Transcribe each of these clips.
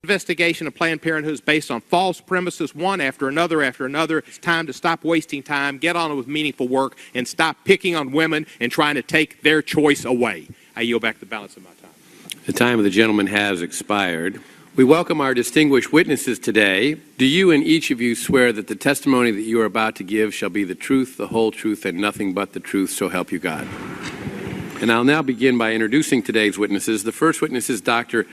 investigation of Planned Parenthood is based on false premises, one after another after another. It's time to stop wasting time, get on with meaningful work, and stop picking on women and trying to take their choice away. I yield back the balance of my time. The time of the gentleman has expired. We welcome our distinguished witnesses today. Do you and each of you swear that the testimony that you are about to give shall be the truth, the whole truth, and nothing but the truth, so help you God? And I'll now begin by introducing today's witnesses. The first witness is Dr.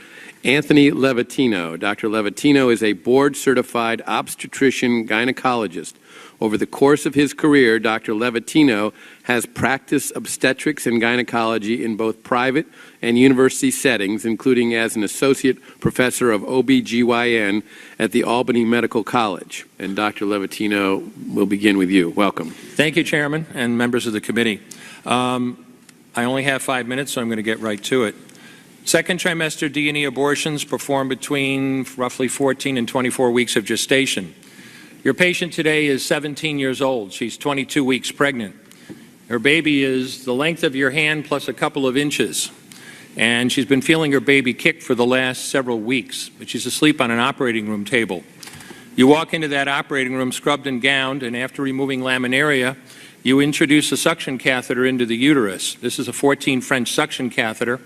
Anthony Levatino. Dr. Levatino is a board-certified obstetrician gynecologist. Over the course of his career, Dr. Levatino has practiced obstetrics and gynecology in both private and university settings, including as an associate professor of OB/GYN at the Albany Medical College. And Dr. Levatino, we'll begin with you. Welcome. Thank you, Chairman and members of the committee. I only have 5 minutes, so I'm going to get right to it. Second trimester D&E abortions performed between roughly 14 and 24 weeks of gestation. Your patient today is 17 years old. She's 22 weeks pregnant. Her baby is the length of your hand plus a couple of inches. And she's been feeling her baby kick for the last several weeks, but she's asleep on an operating room table. You walk into that operating room scrubbed and gowned, and after removing laminaria, you introduce a suction catheter into the uterus. This is a 14 French suction catheter.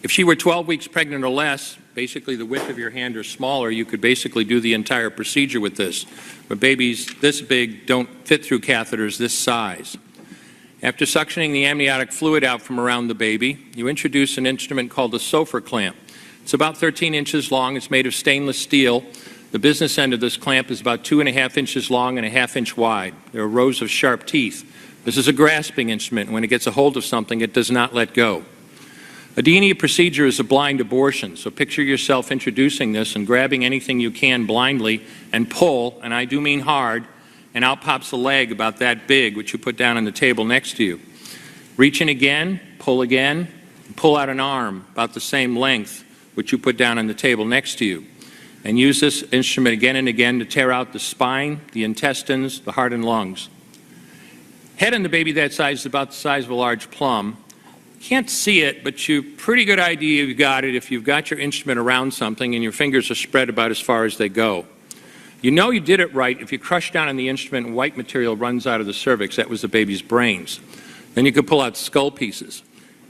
If she were 12 weeks pregnant or less, basically the width of your hand or smaller, you could basically do the entire procedure with this. But babies this big don't fit through catheters this size. After suctioning the amniotic fluid out from around the baby, you introduce an instrument called a Sofer clamp. It's about 13 inches long. It's made of stainless steel. The business end of this clamp is about 2.5 inches long and 1/2 inch wide. There are rows of sharp teeth. This is a grasping instrument. When it gets a hold of something, it does not let go. A D&E procedure is a blind abortion, so picture yourself introducing this and grabbing anything you can blindly and pull, and I do mean hard, and out pops a leg about that big, which you put down on the table next to you. Reach in again, and pull out an arm about the same length, which you put down on the table next to you. And use this instrument again and again to tear out the spine, the intestines, the heart and lungs. Head on the baby that size is about the size of a large plum. Can't see it, but you pretty good idea you've got it if you've got your instrument around something and your fingers are spread about as far as they go. You know you did it right if you crush down on the instrument and white material runs out of the cervix. That was the baby's brains. Then you could pull out skull pieces.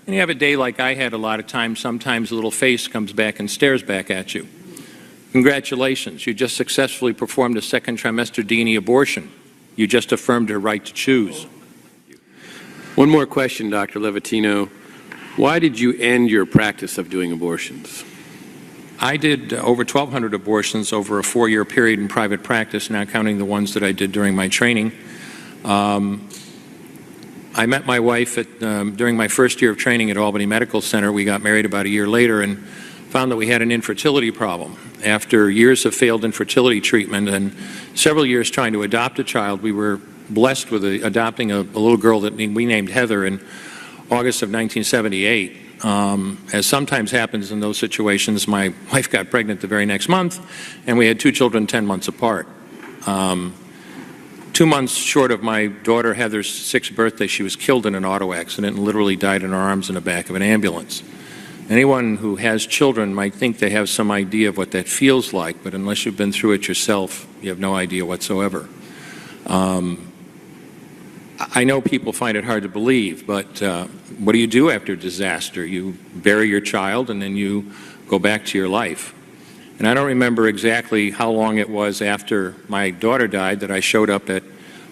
And you have a day like I had a lot of times, sometimes a little face comes back and stares back at you. Congratulations, you just successfully performed a second trimester D&E abortion. You just affirmed her right to choose. One more question, Dr. Levatino. Why did you end your practice of doing abortions? I did over 1,200 abortions over a 4-year period in private practice, not counting the ones that I did during my training. I met my wife during my first year of training at Albany Medical Center. We got married about a year later and found that we had an infertility problem. After years of failed infertility treatment and several years trying to adopt a child, we were blessed with adopting a little girl that we named Heather in August of 1978. As sometimes happens in those situations, my wife got pregnant the very next month, and we had 2 children 10 months apart. 2 months short of my daughter Heather's 6th birthday, she was killed in an auto accident and literally died in her arms in the back of an ambulance. Anyone who has children might think they have some idea of what that feels like, but unless you've been through it yourself, you have no idea whatsoever. I know people find it hard to believe, but what do you do after a disaster? You bury your child and then you go back to your life. And I don't remember exactly how long it was after my daughter died that I showed up at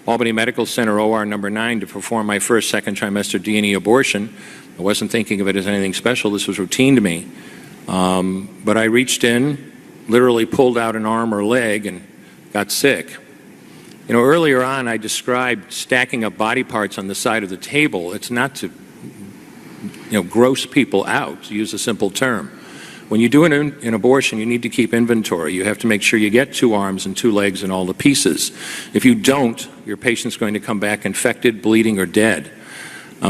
Albany Medical Center OR number 9 to perform my first second trimester D&E abortion. I wasn't thinking of it as anything special. This was routine to me. But I reached in, literally pulled out an arm or leg and got sick. You know, earlier on I described stacking up body parts on the side of the table. It's not to, gross people out, to use a simple term. When you do an abortion, you need to keep inventory. You have to make sure you get 2 arms and 2 legs and all the pieces. If you don't, your patient's going to come back infected, bleeding, or dead.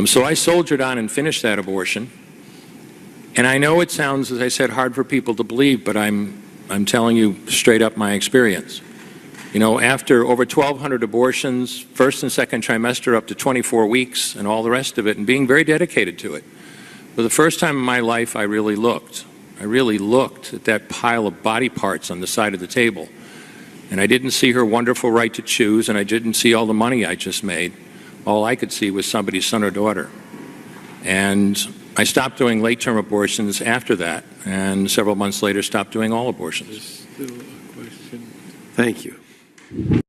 So I soldiered on and finished that abortion. And I know it sounds, as I said, hard for people to believe, but I'm telling you straight up my experience. You know, after over 1,200 abortions, first and second trimester up to 24 weeks and all the rest of it, and being very dedicated to it, for the first time in my life, I really looked. I really looked at that pile of body parts on the side of the table. And I didn't see her wonderful right to choose, and I didn't see all the money I just made. All I could see was somebody's son or daughter. And I stopped doing late-term abortions after that, and several months later stopped doing all abortions. Thank you.